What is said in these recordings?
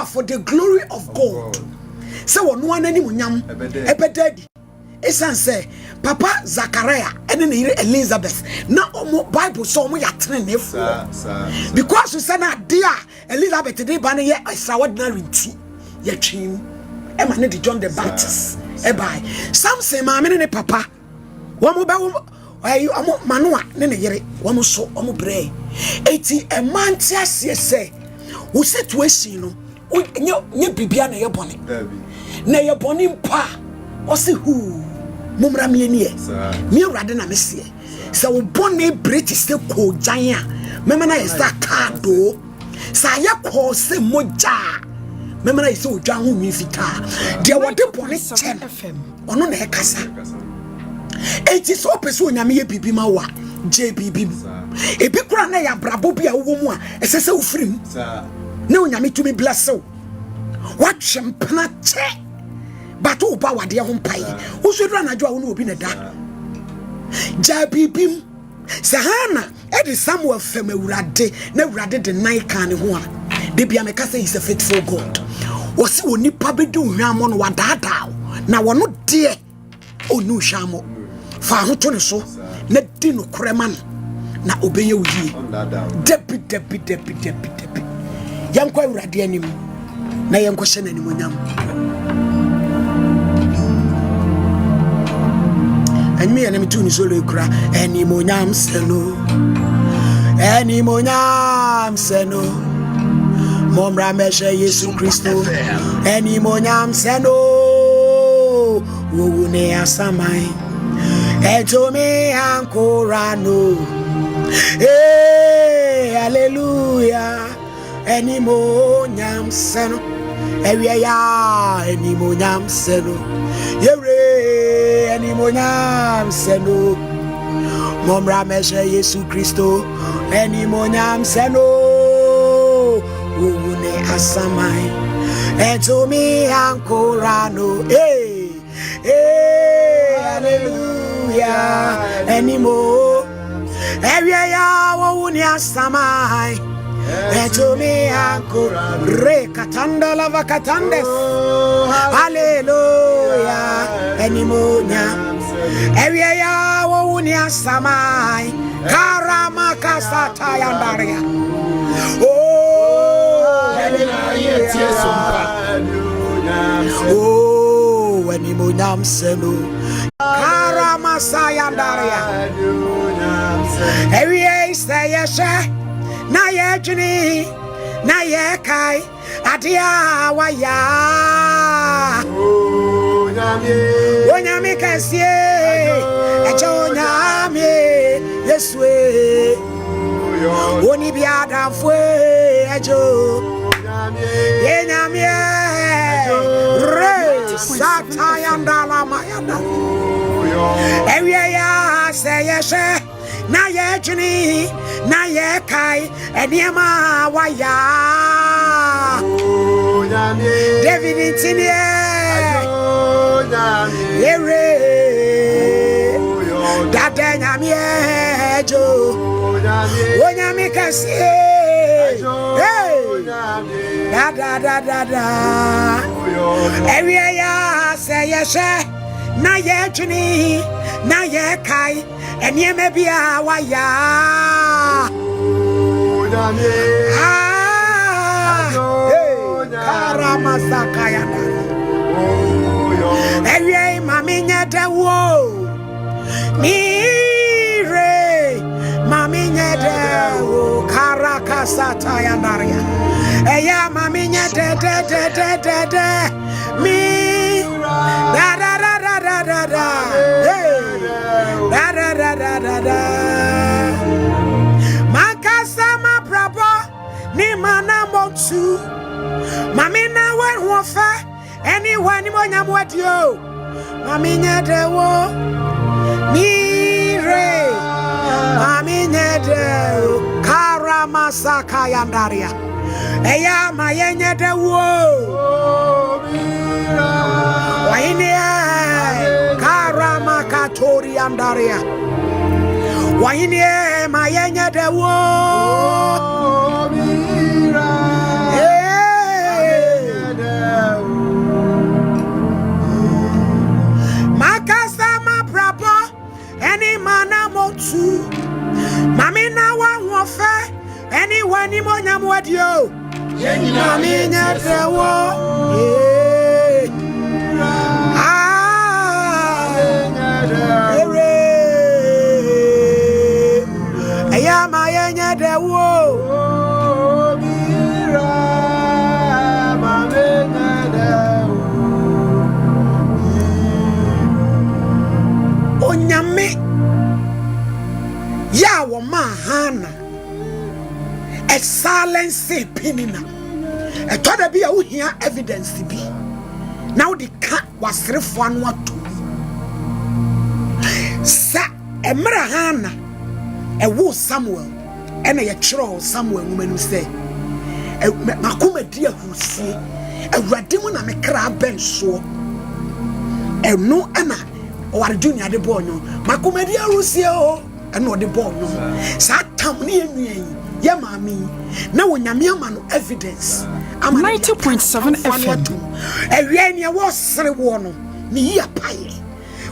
for the glory of God. So one animunyam ebededi. Esan say Papa Zachariah and then Elizabeth. Now Bible so mu yatenefo. Because we say na dear Elizabeth dey ban ye extraordinary nti yatwim. Emma ne John the Baptist. Ebai. Some say maame ne papa. Womo ba womo ayi omo manoa ne yere womo so omo bre. Eti e man tiase say wo situation no nye bibia na ye bone. Na ye bone mpa. Osi hu mumra mienie mi urade na mesie se wo bone british se ko jan a mema na yesa kado sa ye ko se moja mema na yesa odwa ho nwi fita de wode bone chen ono na e kasa enti so pese onyame ye bibi ma wa jbb ebi kura na ya brabo bia wo mu a esese wo firim na onyame tumi bless wo what champana che but who power de ho pai wo so dra na jo a wo no obi na da jabibim sahana e de Samuel fam awurade na awurade de nine kan ho a de bia me ka say is a faithful God wo si oni pa be de hwamo no wadada na wo no de onu hwamo fa ho to ne so na di no krema na obeye wuyi debi yankwa awurade anim na yankwa hye na animonyam. And me and me too ni solo kra animonyam seno momra meshe Yesu Kristo animonyam seno wo ne asamai eto me ankora no hallelujah animonyam seno ewie ya animonyam seno yere animonyam seno momra meshe Yesu Kristo animonyam seno une asamai eto mi ankora no hallelujah animo ewie ya une asamai eto mi ankora re katanda lava katandes hallelujah animonya ewie ya une asamai karama kasata yandaria when you munam seno karama sayandaria every say yesha na yejuni na yekai adia waya onyame kasie echo nyame yesue oni biada fue ejo yenyame re satayanda la mayanda ewie ya seyeshe na yejuni na yekai eniema waya David tinie yere dada nyame ejo onyame kasie da ewie ya seyeshe na yejuni na yekai eniema bia waya karama sakaya ewie mami nyedewo mire mami nyedewo karakasata yandaria eya mami nyede mi da makasa ma brabo ni mana montu mami na wen hofa anyone ni monyam wadio mami nyedewo mire mami nyedewo karama saka yandaria eya mayenyedewo waine karama katori yandaria waine mayenyedewo Mami nyadewo. Ayama nyadewo. Onyame ya wo mahana a silence pinina a toda be a uhia evidence be now the cat was refwan watu sa emra hana a wo Samuel and a chro Samuel woman who say makuma dia husie a radimu na me kra ben so e no ana or junior de bonyo makuma dia husie o and or the bonyo sa tam ne enwie ya mami na wonyame ama no evidence 90.7 FM ewie ne wo sere wo no me ya paye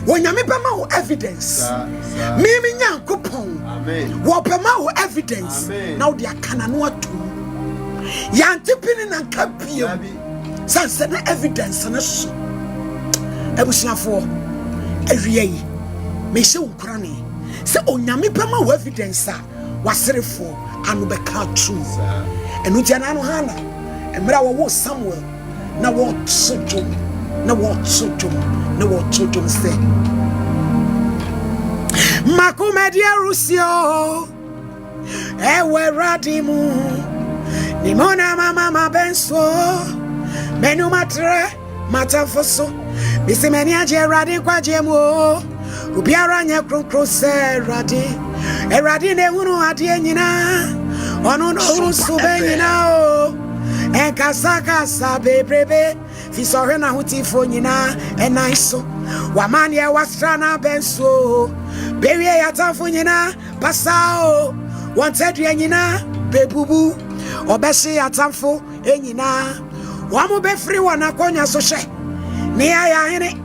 wonyame bema wo evidence mimi nyankopon amen wo bema wo evidence na wo dia kana no atum yantipini na kapie sanse na evidence na so ebusiafo ewie yi me se wo krane se onyame bema wo evidence a waserefo anu beka true enu tiana no hana emra wo Samuel na wo tsodum se makumedia rusio ewe radimu nimona mama benso menu matre matafoso bisimeni aje radi kwa jemu ubiara nya kronkro se radi eradi ne hunu ade nyina onu no sube nyina o enkasaka bebrebe fi sore na hutifo nyina enaiso wamani e wastrana benso bewie yatanfo nyina pasao wanted nyina bebubu obesi yatanfo enyina wamu be free wana konya so hye ne aya hene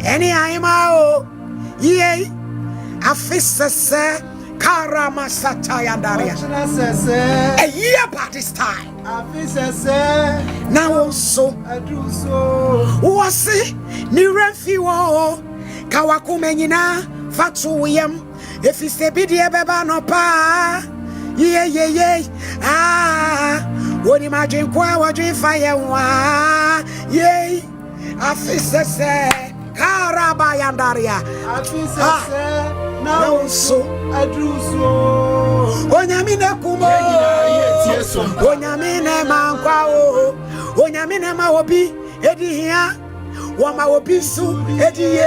eni ayima o ye afisese Karama Sataya Daria. A year by this time. Now also was it Nirefiwo Kawakumenina Fatsuyam if it's a bidia beba no pa. Ye would imagine qua dream fire ye Afisese Karabayandaria now so Adruso Onyamine kumo Onyamine mankwa o Onyamine maobi edi hia Wama obisu edi ye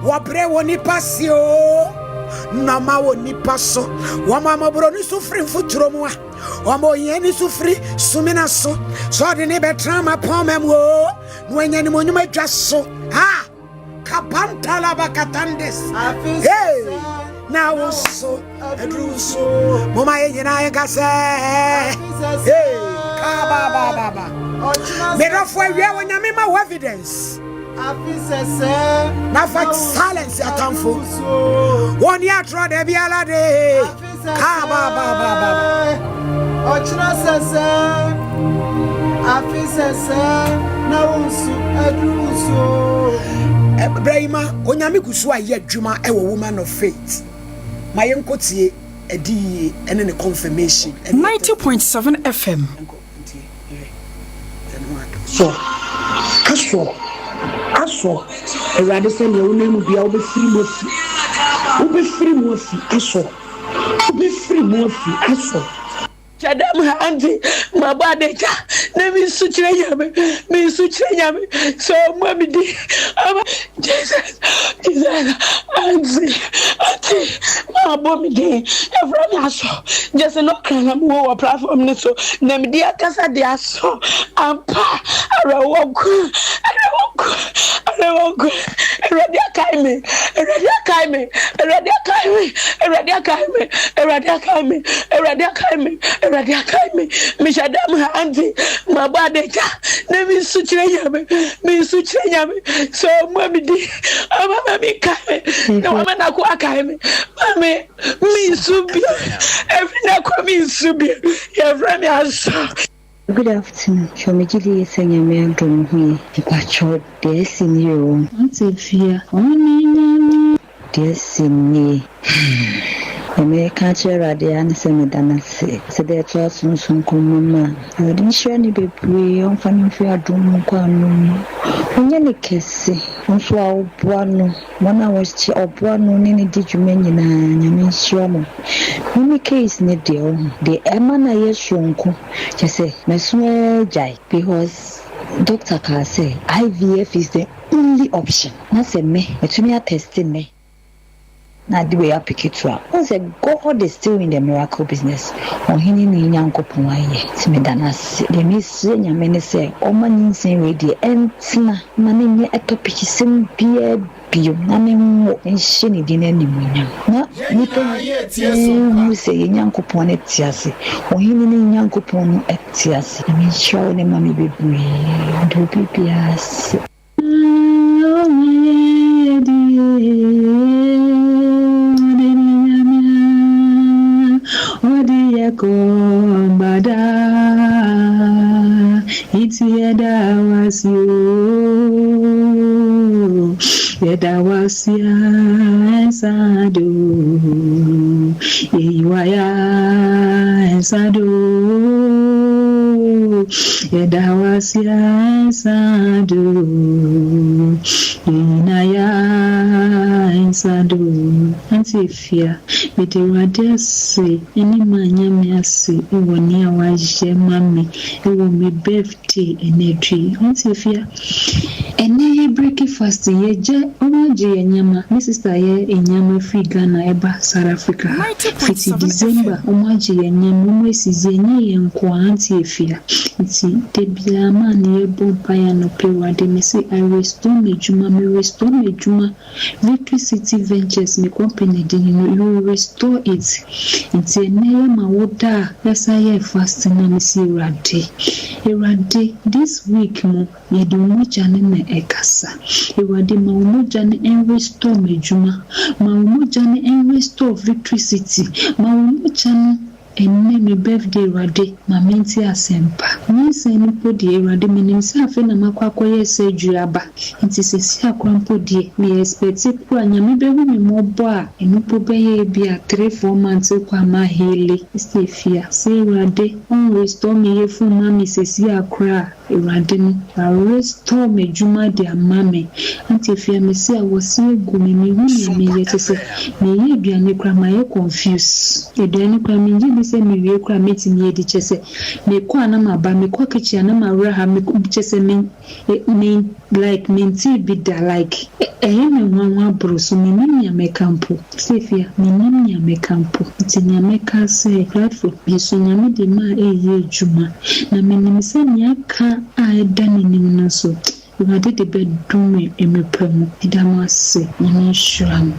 Wabre woni pasio Nama woni paso Wama mabro ni sufri mfutromwa Wama oyeni sufri sumina so So di ni betrama pomemwo Nwenye ni monyuma jaso Ha Kapantala bakatandes. Hey, now so Adruso. Mama yena yekase. Hey, baba. Mera fwe we wonyame ma evidence. Na fact silence atamfo. Woni atro de biala de. Baba. Ochina sese. Afisese. Now so Adruso. Brahima onyame kusu aye adwuma e wo woman of faith mayenkotie edi ene ne confirmation 90.7 FM so aso erade se me wonemu bia wo be free mofi aso Adom Ahennwa Mabadeka Nemi suchire nyame so mami di Jesus anti ma bomi di every aso just no kana mo platform ni so nemi di akasa di aso ampa arawoku Eradia kaime Adom Ahennwa Mabadeka Nemi suchire nyame so mami di mami kaime no mama na ko akaime mami mi subi every na ko mi subi every me aso Good afternoon. Shomijili Senyame Adom Pacho Desini Antifia Oheneni Desini Eme Catcher Radian Semidanase. So they are some mama. I didn't share any baby on Fanifia Dum Quanum. Onyani Kesi,Onswa Buano, 1 hour or Buano, Nini did you mean Yamin Shamo? Mimi case need the Emana Yeshonko. Just say, Mesue Jai, because Dr. Carr say IVF is the only option. Not say me, but to me are testing me. Now the way I pick it up. I say God is still in the miracle business. Oheneni Nyankopon Timidanas. The miss Nyamene say, O man say ready entina mani etopic sim beer bio name and shiny dinner nimunya. Na nipa who say Nyankopon etiasi. Oheneni Nyankopon etiasi. I mean show ne mami baby do pipias. Kombada iti yeda wasia ensado iwaya ensado yeda wasia ensado inaya ensado antifia bidewade any manyame ase ewoni awaje mami ewo me birthday energy antifia ene breakfast yeje omaje enyama my sister ye enyama free Ghana eba South Africa 50 December omaje enyama mwesize nye yenko antifia nti debia man ye bompa ya no pewade me say I restore me juma Victory City Ventures me company you restore it. It's a name mawoda SIA fasting na misi Erade this week mo ye do mo jane na ekasa Erade ma mo jane en restore me juma ma mo jane en restore Victory City ma mo jane enne me birthday rade ma menti asempa ni se ni podi rade me nim se afi na makwakoye se juaba nti se si akrampo die me expect ku anyame bewu me mobo a enu po beye bia 3-4 months kwa ma hele stefia se rade on restore me yefu mami se si akra rade no restore me juma de amame anti fia me se awosi egu me hu me yete se me ye bia ne kra ma ye confuse edani kwa minji se me wie kra metimi edi chese me kwa na maba me kwa kichi na mawra ha me chese me like minti bida like me nwa broso me nya me kampo sefia me nya me kampo tinya me ka se platform yeso nya me de ma eye juma na me nim se nya ka a dani nim na so we did the bedroom me pemu idamase nya shram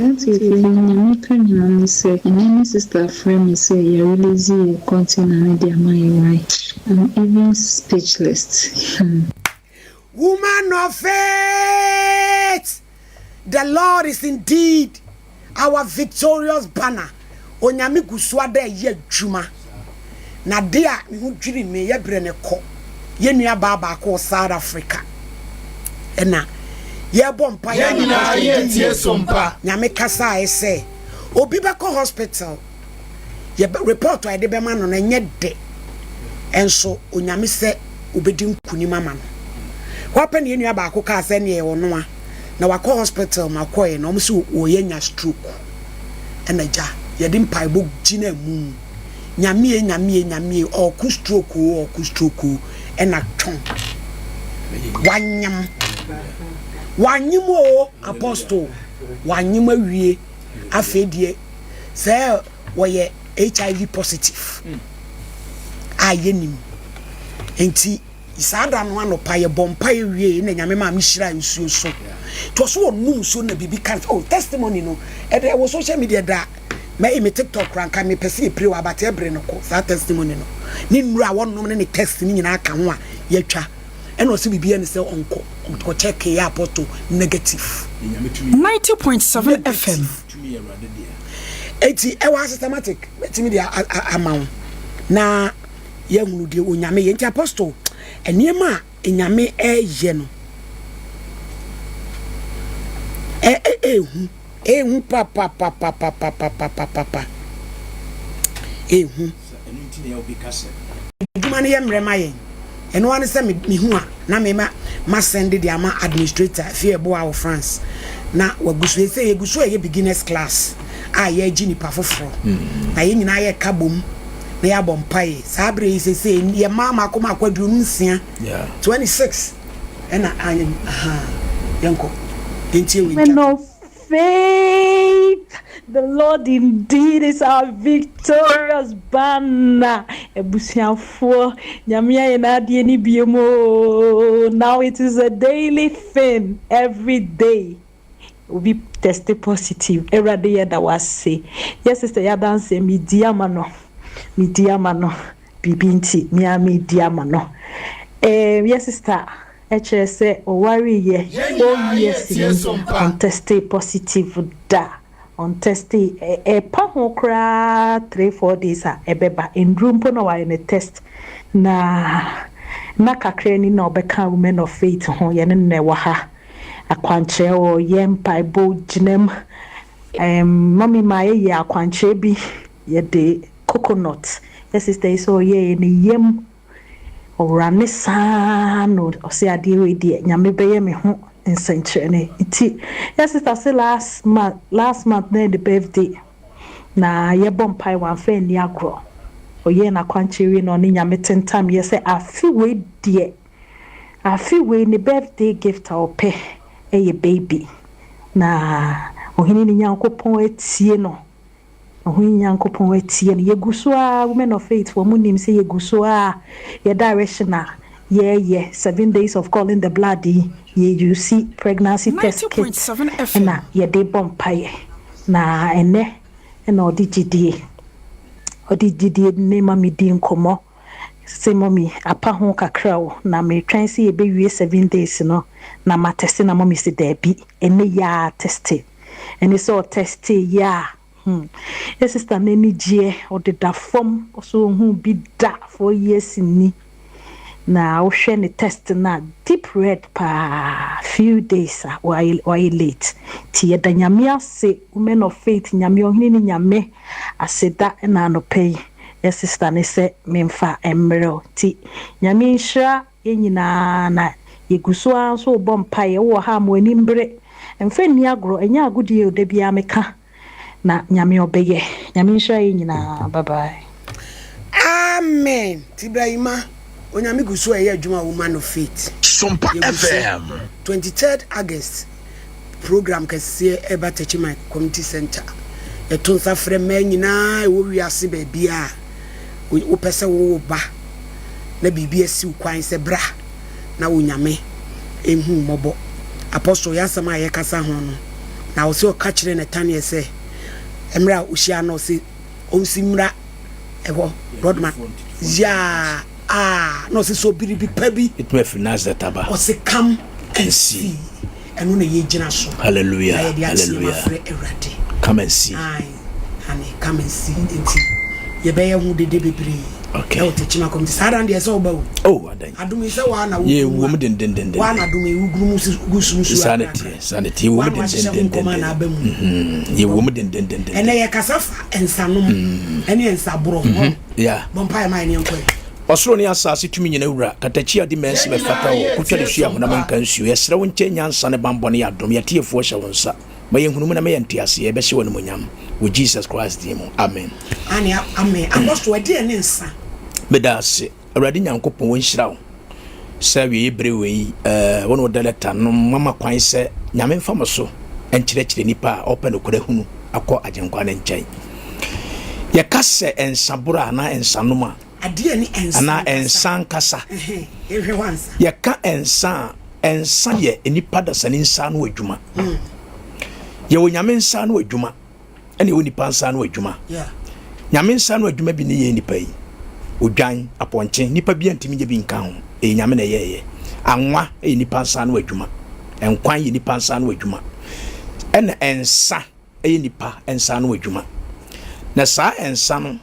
Auntie, if you make me say, and my sister friend me say, you really see a continent in my right. I'm even speechless. Woman of faith, the Lord is indeed our victorious banner. Onyami kuswade ye juma. Na dia hu dwiri me ye brene ko. Ye nua baba ko South Africa. Ena ye bompa ya nyina ye tie sompa nyame kasa ese obi be ko hospital ye report I de be ma no na nye de enso onyame se obedi nkuni mama no wapen ye nua ba ko ka se ne ye wono a na wako hospital makoye na omse oye nya stroke enaja ye de mpa bo gina mu nyame o ku stroke ena ton wanyimo apostle wanyimo wie afedie say woye HIV positive ayenim enti isada no anopa ye bompa ye wie na nyame ma mhira nsuo so to so onum so na bibi kan testimony no e dey wo social media da me TikTok ranka me pese e pray wa abate ebre no ko sa testimony no ni nura wonnom ne test ni nyina aka ho a yetwa eno se bibia ne se onko ko check ya apoto negative 90.7 FM eti e wa systematic betimi dia amount na ye hunu de onyame ye nti apostle eniema enyame eye no ehu papa ehu enti ne obi kase duma ne ye mrema ye eno ane se me hu a na me ma send the ama administrator fi ebo a France na wagusu ese ye gusu ye beginners class a ye gi nipa foforo na ye nyina ye kabom na ya bompae sabre ise ye mama akoma akwaduru nsia 26 ena anyem yanko enti we no faith. The Lord indeed is our victorious banner. Ebusiafo nyamia yenadie ni biemo. Now it is a daily thing. Every day we be tested positive. Every day that was say. Yes, sister, ya dance me diamano, bibinti mi diamano. Yes, sister. HSA or worry yes on tested positive da on tested a paho cra 3-4 days a beba in room pono in a test na kakre no beka women of faith ho ye ne waha akwanche o yempa bo jinem mami my ye akwanche bi ye de coconut yes sister so ye ni yem orane sano o se ade we die nyame beye me ho nsenkyene iti yes sister say last month na the birthday na ye bompai wan fa ni agro o ye na kwanchiri no ni nyame tentam ye say afi we ni birthday gift o pe ye baby na Oheneni Nyankopon etie no Oheneni Nyankopon etie no yeguso a women of faith for munim say yeguso a ye direction a yeah 7 days of calling the blood you see pregnancy test kit 90.7 FM na ye de bompaye na ene na odigidie ne mami di nkomo say mommy apa ho kakra o na me twan say ye be wie 7 days no na ma test na mommy say there be ene ya test ene so test ya yes sister neni gie o de da form so hu bi da 4 years ni na o hwe ne test na deep red pa few days while late ti da nyame ase women of faith nyame Oheneni nyame aseda na no pay yes sister ne se memfa emro ti nyame nhira yenyina na yeguso anso bompa ye wo ha mo animbre emfa ni agro enya agudie o da bia meka na nyame obeye nyame nhira yenyina bye bye amen tibrahima onyame guso eye adwuma woman of faith Sompa FM 23rd August program kese eba techima community center etonsa frema nyina wo wiase ba bia wo pese wo ba na bibia si kwan se bra na wonyame ehu mobo apostle yasama ye kasa ho no na wo se o ka kire Nathaniel se emra ushia no se onsimra eho rodman ya no se so biribi pabi it may finance the taba o se come and see enu na ye gina so hallelujah come and see honey come and see enti ye be ye hu de bebre okay o te chima kom sada ndi ese oba oh adan adum ise wa na ye wo mu den wa na adum e uguru musu sanity wo mu den ye wo mu den ene ye kasafa ensanom ene ensabro yeah bompa mai ne enko osoro ne asase tumi nyina wura katachi ade mense be fata wo kutwa de hia ho na manka nsuo yesra wo nche nyansa ne bambone adom ye tiefo hye wo nsa ma ye hunumu na me yentiase ye be hye wo no monyam wo Jesus Christ dimo amen amen apostle ade ne nsa bedase awrade nyankopon wo nhira wo sa wie yebre we wono daleta no mama kwan se nyame mfam so enkyerɛkyerɛ nipa open okura hunu akɔ agenkwa ne nkyɛn ye kase ensabura na ensanoma ade ni ensa ana ensan kasa ehwe wansa ye ka ensa ye nipa da sane nsa no adwuma ye wo nyame nsa no adwuma ene wo nipa nsa no adwuma nyame nsa no adwuma bi ne ye nipa yi odwan aponche nipa bi antimi je bi nka ho nyame na ye anwa nipa nsa no adwuma enkwan ye nipa nsa no adwuma ene ensa nipa ensa no adwuma na saa ensa no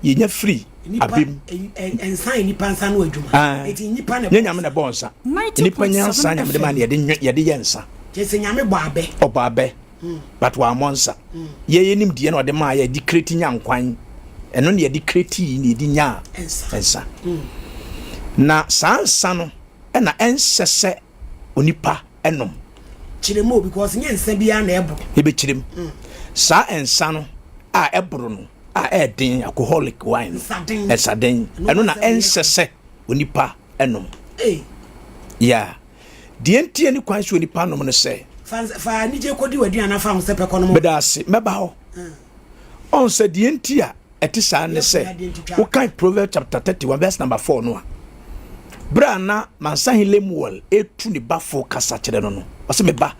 ye nya free abim ensan nipa nsa no adwuma eti nipa ne nyame na bonsa nipa nyansa nyame de ma ne yede yensa jese nyame bɔ abe oba abe but wa monsa ye nim die na ode ma ye di kreti nyankwan eno ne ye di kreti ne di nya ensa na sansa no na ensese onipa enom chiremo because nyensa bia na ebo ebe chirem sa ensa no a ebro no a edin alcoholic wine esaden eno na ensese onipa enom yeah die ntie ni kwan so onipa nom no se fa ni je kodi wadi ana fa ho se pekọ no bedase meba ho on se die ntia etisa ne se wo kan Proverbs chapter 31 verse number 4 no a brana mansahin lemuel etu ni bafo kasa kire no o se meba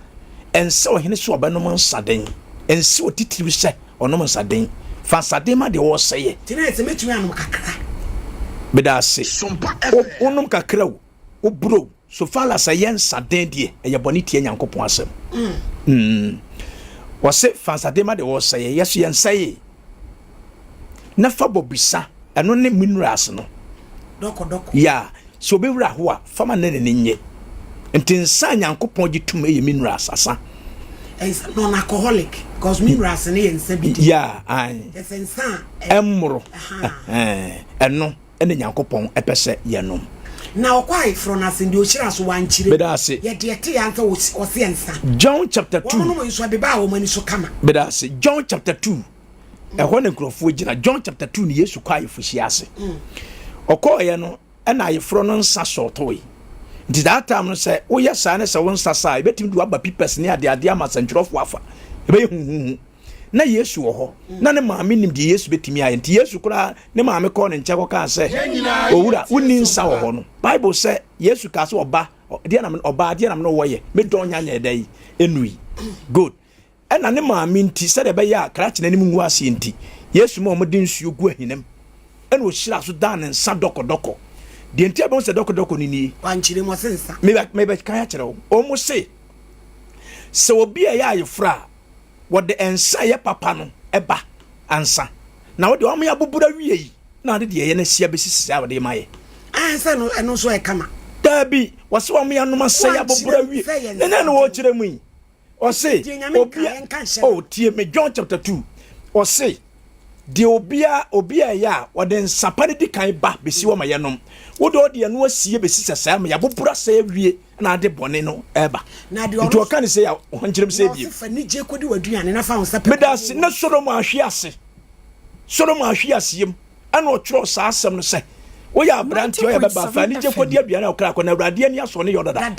ense ohene so obanom nsaden ense otitiri se onom nsaden fa nsaden ma de wo seye tina ese metumi anom kakra bedase onom kakra wo bro so fala sa yen nsaden de eye boni tie nyankopon asem wo se fa nsaden ma de wo seye yeso yen seye na fa bobisa eno ne minerals no doko ya so be wura ho a fama ne nye enti nsa nyankopon gitum eye minerals asa non alcoholic because minerals ne yensa bi ya ai esensa emro eno ene nyankopon epese yenom na okwai from asindi ochira so wanchire bedase ye de te yansa ose ensa John chapter 2 wono mo nso abeba wo mani so kama bedase John chapter 2 ehwo ne nkrofo gina John chapter 2 ni Yesu kwai fushi ase okoye no na ayefro no nsa shortoi nti that time no say wo ya sa ne se won nsa sa ebetim du aba pipes ne ade ama santrofo afa ebe hu na Yesu wo ho na ne maame nim de Yesu betimi aye nti Yesu kura ne maame ko ne nche ko ka se owura woni nsa wo ho no Bible say Yesu ka se oba de na oba de na no wo ye me don nya nya edai enui good ena ne maame nti se de be ya krache na nim ngu ase nti Yesu mo de nsuo gu ahinem ena o hira so dan nsa doko de ntia bon se doko ni wanchire mo sensa me be kan ya kire o mo se obi ya ayefra wo de ensa ye papa no eba ansa na wo de o mo ya bubura wie yi na de ye na sia besisi ya wo de maye ansa no eno so e kama dabi wo se o mo ya no ma se ya bubura wie na no wo kire mu yi o se obi o tie me John chapter 2 o se de obia ya wo de nsapare di kan ba besi wo ma ye nom wo do de no asie besi sesa ma ya bubura se wie na de bone no eba na de o kan se ya honkyerem se bi fa ni je kodi waduane na fa ho sa medase na Solomon ahwe asiem ana o twro sa asem no se wo ya branti o ya beba fa ni je kodi aduane o kra ko na awrade ani aso ne yododa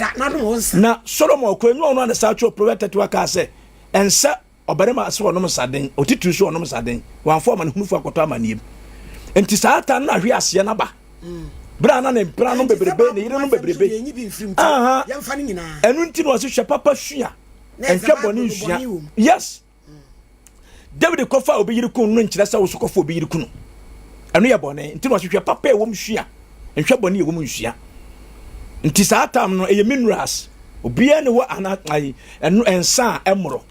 na Solomon ko enwo no na sa twro prophet to aka se ensa obarema so onom saden otitru so onom saden wanfo ma ne hunufu akoto amaniem enti saata na ahwe ase na ba bra na ne bra no bebrebe ne yire no bebrebe yamfa ni nyina enu nti no hwe papa hwia enhwe boni hwia yes David kofa obi yire kun no nkyira sa wo so kofa obi yire kun enu ye boni nti no hwe papa e wo mhwia enhwe boni e wo mhwia nti saata no eye minerals obi ene wo anakai enu ensa emro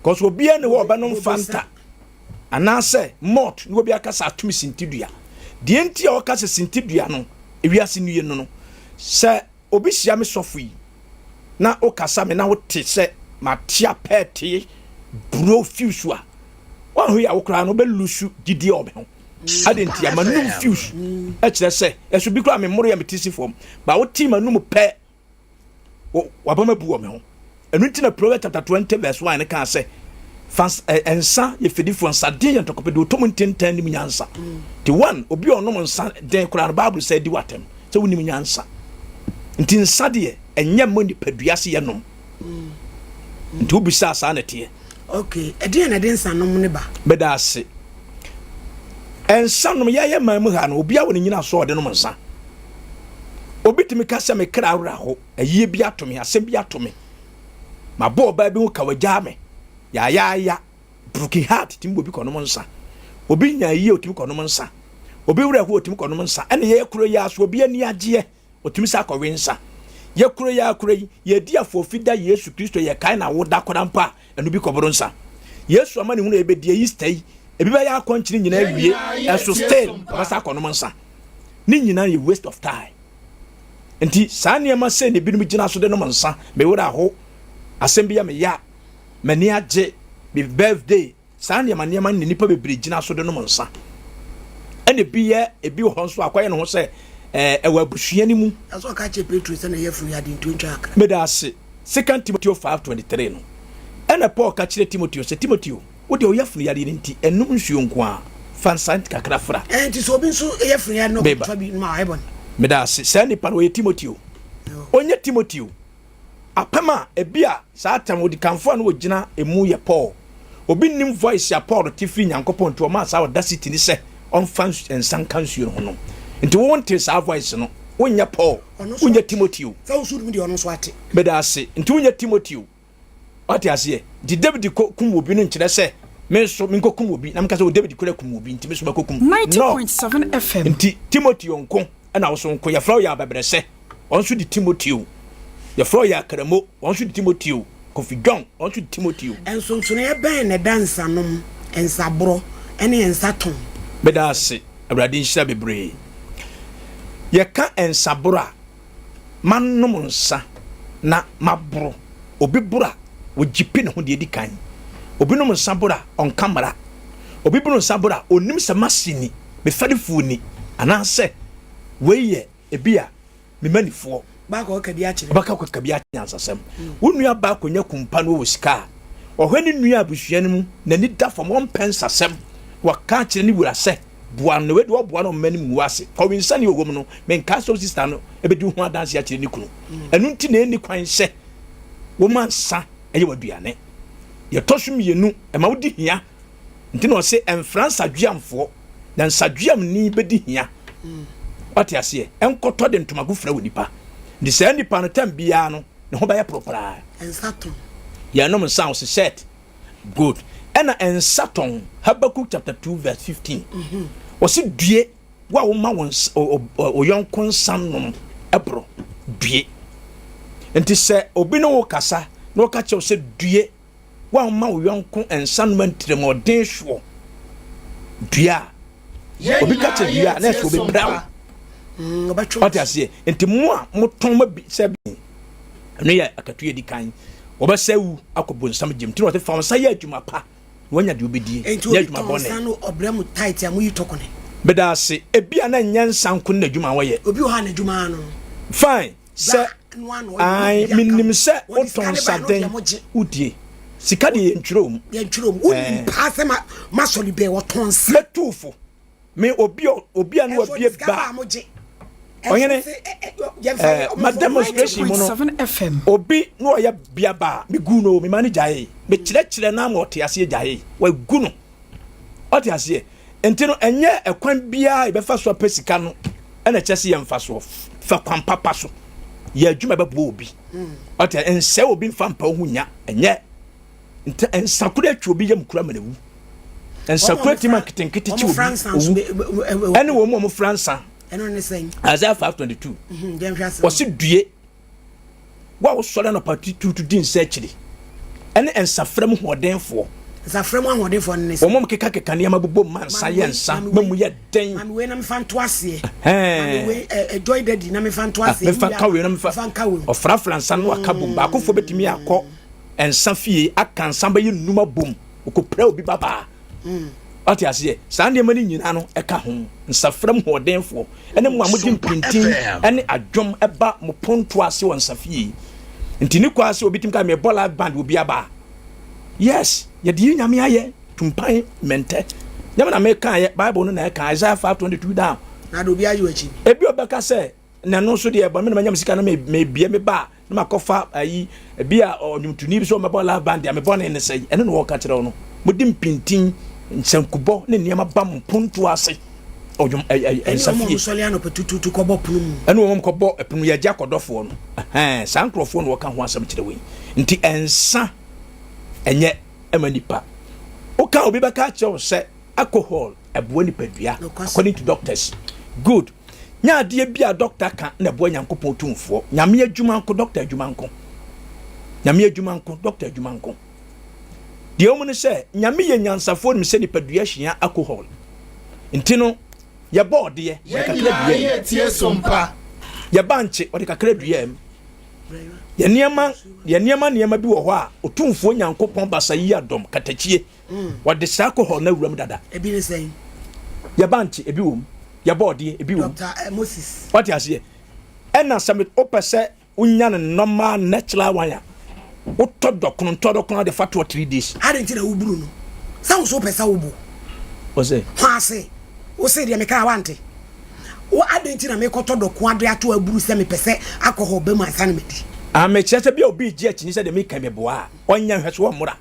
cause obi ene wo obanom fanta anase malt no obi aka sa atumi sintidua de enti a okase sintidua no ewiase nuye no se obi hia me sofo yi na okasa me na wote se matia peti bro fusua wa ho ya wokra no be lusu gidi obe ho adenti amanum fuse e kire se eso bi kra me moro ya metisi fom ba woti manum pe wa ba mabu obe ho enu ntina Proverbs chapter 20 verse 1 kan se fans ensa ye fedifo nsa den ye ntokopedo to muntintan nim nyansa the one obi onom nsa den kura Bible say di watem se wonim nyansa nti nsa de enye moni paduase ye nom nti obisa asa na tie okay ede na den nsa nom ne ba bedase ensa nom ye mamu ha no obi a woni nyina so ode nom nsa obi timi kasa me kra awra ho aye bi atome asem bi atome ma bo ba bi ho kawaja me ya broken heart timbo bi kono nsa obi nya yi otimi kono nsa obi wura ho otimi kono nsa ene ye kuro ya so obi ani agye otimi sa kowe nsa ye kuro ye di afofida Yesu Kristo ye kai na woda koda mpa enu bi koboro nsa Yesu amani hu na ebedie Easter ebi ba ya akɔnkyere nyina wie ɛso still basa akɔnom nsa ni nyina ye waste of time enti saa nneɛma sɛ ne binom gyina so de nom nsa me wura ho asɛm bi ya me ya mani agye me birthday saa nneɛma ne nipa bebre gyina so de nom nsa ɛna bi yɛ ebi wɔ hɔ nso akɔyɛ ne ho sɛ ɛwɔ abusua ni mu aso ka che Petro sɛ na yɛ furu ya de ntwentwa aka me da se 2 Timothy 5:23 no ɛna Paul ka kyerɛ Timothy sɛ Timothy wo de oyɛ furu ya de nti ɛnum nsuo nko a fansant kakra fra nti so obi nso yɛ furu ya no twa bi ma ɛbɔ me da se sɛ nipa no oyɛ Timothy onye Timothy apama ebia saa tam odi kanfo no ogina emu yɛ Paul obi nim voice ya Paul tifiri nyankopɔn to ma saa audacity ni sɛ on fans ensan kansuo no no nti won te saa voice no wonya Paul wonya Timothy sa usu dum de ono so ate me da se nti wonya Timothy ate ase di David kum obi no nkyerɛ sɛ me so me nkokum obi na me ka sɛ David kura kum obi nti me so makokum 90.7 FM nti Timothy onko na wo so onko ya fra ya babrɛsɛ on so di Timothy ya fra ya karamo on so di Timothy Kofi John on so di Timothy enso nso ne ben ne dansa nom ensabro ene ensaton me da se awrade nhyira bebre yɛka ensabro manom nsa na mabro obi bura wogipi ne ho de edi kan obi nom nsa bura on camera obi buru nsa bura onim sɛ masini me fadifu ni anase weyɛ ebia me manifoɔ ba ko ka bi a kyerɛ baka ko ka bi a nyansasɛm wonua ba ko nya kumpa no wɔ sika ɔhwani nua abusua no mu na ni da fam wɔn pensasɛm waka kyerɛ ni wura sɛ boa no we do boa no mani mu ase ko winsa ne ogom no men ka so sister no ebedi ho adanse a kyerɛ ni kunu ɛnu nti na eni kwan sɛ wo mansa ɛyɛ waduane yɛ tosum yenu ɛma wodi hia nti na ɔse ɛmfransa duamfoɔ na nsaduam ni bedi hia ɔte ase ɛnkɔtɔ de ntomago fra wɔ nipa de sɛ nipa no tam bia no ne ho bɛyɛ propra ensaton yɛ nom nsa wo se shirt good ɛna ensaton Habakkuk chapter 2:15 wɔse due wa wo ma won oyɔnko nsam nom ɛbro due nti sɛ obi no wo kasa na wo ka kyɛw sɛ due wa wo ma oyɔnko nsam nom ntrem ɔden hwo due obi ka kyɛ due na ɛsɛ obi braw ɔte aseɛ nti mo a moton ma bi sɛ bi no yɛ akatuye di kan wɔbɛsɛ wu akɔbɔ nsam gyem nti na ɔte fa sa yɛ adwuma pa wanya de obedie yɛ adwuma bɔne nti o obrem tight ya mo yi tokone beda ase ebia na nyansa nkon na adwuma wɔyɛ obi ho na adwuma no fine sɛ ai minim sɛ oton saden udie sika de ntwurom woni paase ma soli be woton sa metufo me obi na obi ba ɔyene ma demonstration mo no obi no ɔyɛ biaba me gu no me manager yi me kyerɛkyerɛ na ma ɔte ase gyae wa gu no ɔte ase enti no ɛnyɛ ɛkwan bia ɛbɛfa so apesika no ɛna kyɛse yɛ mfa so fa kwan papa so yɛ adwuma bɛbɔ obi ɔte ɛnsɛ obi mfa mpa ho nya ɛnyɛ enti ɛnsakura atwa obi yam kura manawu ɛnsakura tima ketenkete chi obi ɛne wo mo fransa eno ne sen Isaiah 5:22 wɔse due wa wo sɔre no party to din searchiri ɛne ensafrem hodenfoɔ ensafrem hodenfoɔ ne wɔn mom keka ne ma bobɔ mansa yɛ nsa mamu yɛ den mami we na me fa nto ase mami we joy daddy na me fa nto ase me fa ka we na me fa ɔfra fransa no aka bom ba akofo betimi akɔ ensa fie aka nsa ba yɛ numa bom okopra obi baba ɔte ase saa ndeɛma ni nyina no ɛka ho nsafrem hodenfoɔ ɛne mo amodi mpintin ɛne adwom ɛba mo ponto ase wɔ nsafie nti ni kwa ase obi tim ka me bola band obi aba yes ye di nyame ayɛ tumpan mente nyame na me ka ayɛ bible no na ɛka Isaiah 5:22 down na do obi ayo achi ebi obeka sɛ na no so de ɛba me na nyame sika na me bie me ba na makofa ayi ebi a onwumtuni bi so me bola band ya me bɔne ne sɛ ɛne no wɔ ka kyerɛ no modi mpintin nsankubɔ ne nneɛma ba mo ponto ase ɔdwom nsafie ɛne sɔle ano petutu kɔbɔ punu ɛne wɔn kɔbɔ punu yɛ gya kɔdɔfoɔ no saa nkrɔfoɔ no wɔka ho asɛm kyerɛ wei nti ɛnsa ɛnyɛ ɛma nipa woka obi bɛka kyerɛw sɛ alcohol ɛboa nipadua according to doctors good nya adeɛ bi a doctor ka na ɛboa nyankopɔn tumfoɔ nyame adwuma nko doctor adwuma nko nyame adwuma nko doctor adwuma nko de omu ne sɛ nyame yɛ nyansafo nim sɛ nipadua hia alcohol nti no yɛ bɔɔde yɛ kakra dua tie sompa yɛ banche ɔde kakra dua am yɛ nneɛma bi wɔ hɔ a otumfuo nyankopɔn basa yi adom katachie wɔde saa alcohol na wuram dada ebi ne sɛn yɛ banche ebi wom yɛ bɔɔde ebi wom Dr. Moses what you say ɛna sɛ opɛ sɛ wonya no normal natural one a wotɔ dɔkono de fa to 3 days ade nti na wuburu no sa wo so pɛ sa wubu o say hwase wo say de me ka wante wo ade nti na me kɔtɔ dɔko ade ato aburu sɛ me pɛ sɛ alcohol be man san medi a me kyerɛ sɛ bia obi gye akyi sɛ de me ka me boa ɔnya hwɛ so wɔ mmora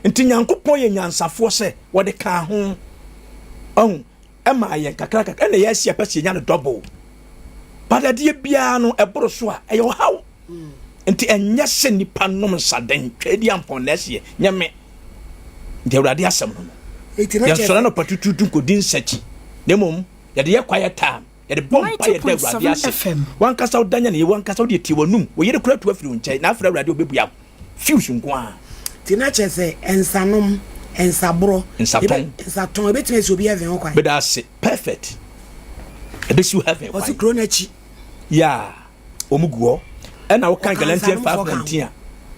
nti nyankopɔn yɛ nyansafoɔ sɛ wɔde ka ho ɛma yɛ kakra ɛna yɛ asia pɛ sɛ nya no double badadeɛ biara no ɛboro so a ɛyɛ ɔhaw nti ɛnyɛ sɛ nipa nom nsaden twɛdi ampɔn na ɛsɛ nyame nti awurade asɛm no yɛsɔre no patututu nkɔdi nsakyi na mmom yɛde yɛ quiet time yɛde bɔ mpa yɛda awurade ase wankasa wodanya ne yɛ wankasa wode tie w'anum wɔyere kora tu afiri wo nkyɛn na afiri awurade wobɛbua fiws nko a nti na kyerɛ sɛ ɛnsanom ɛnsaboro nsatɔn ɛbɛtumi sɛ obi ɛvɛn ho kwan bɛda ase perfect ɛbɛsi wo heaven ɔsi kuro n'akyi ya ɔmu gu hɔ ɛna wo kan Galatians 5:19 a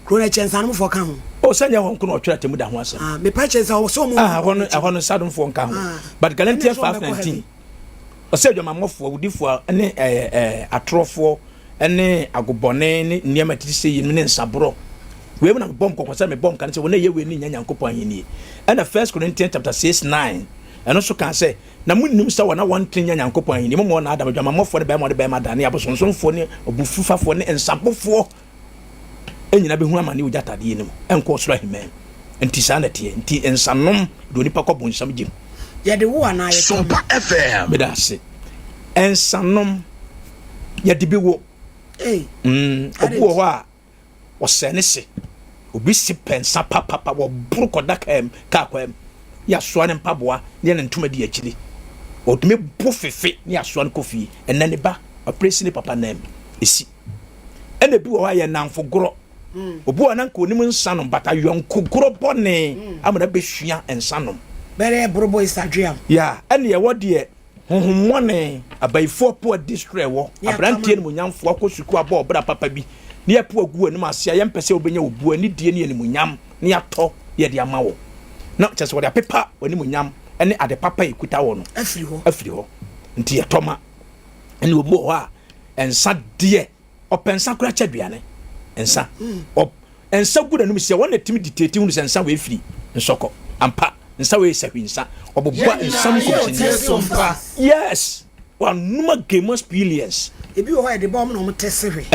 kuro n'akyi nsanomfoɔ ka ho o sanya hɔ nkono ɔtwerɛ temu da ho asɛm me pa kyerɛ sɛ ɔsɛ ɔmo ɛhɔ no sadomfoɔ nka ho but Galatians 5:19 ɔsɛ adwamammɔfoɔ wodifoɔ ne atorɔfoɔ ne agobɔne ne nneɛma tete sɛ yi ne nsaborɔ wei mu na mebɔ mkɔkɔ sɛ mebɔ mka ne sɛ wɔne yɛ wei ne nya nyankopɔn ahennie ɛna 1 Corinthians chapter 6:9 ɛno so ka sɛ na munnim sɛ wɔna wɔnte nya nyankopɔn ahennie mmɔ na adam adwamammɔfoɔ ne bɛma de bɛma da ne abosonsomfoɔ ne obufufafoɔ ne nsabofoɔ ɛnyina bɛhu ama ne wogya tadeɛ no mu ɛnkɔ soro ahemman nti saa na teɛ nti nsanom de onipa kɔ bonsam gyem yɛde wo anaa yɛ Sompa FM bɛda ase nsanom yɛde bi wo obi wɔ hɔ a ɔsɛ ne se obi si pɛnsa papapa wɔboro kɔda kaakɔam yɛasoa ne mpaboa ne yɛne ntoma di akyiri ɔtumi bo fefe ne yɛasoa no kɔ fie ɛnɛ ne ba ɔprɛsi ne papa nam ɛsi ɛna bi wɔ hɔ a yɛ namfo gorɔ obi wɔ nanka onim nsa nom bata yɔnko gorɔ bɔne amana bɛsua nsa nom bɛrɛ borobo isadriam ya ɛne yɛwɔ deɛ honhommɔne abayifoɔ po a distrɛ wɔ aberanteɛ no munyamfoɔ akɔ suku abɔ ɔbra papa bi ne yɛpo agu anim ase a yɛmpɛ sɛ wobɛnya wɔbu ani die ne animunyam ne yɛatɔ yɛde ama wɔ na kyerɛ sɛ wɔde apepa w'animunyam ne ade papa yɛkuta wɔ no afiri hɔ nti yɛtɔma ɛne obi wɔ hɔ a ɛnsa deɛ ɔpɛ nsa kora kyɛ aduane nsa ɛnsa gu n'anom sɛ wɔn na timi diteti hu sɛ nsa wɔ efiri nsɔkɔ ampa nsa wɔ esahwi nsa ɔbɛbua nsam kɔkyin yes wanuma game experience ebi wɔ hɔ yɛde bɔ ɔmo na ɔmo tɛ sehwe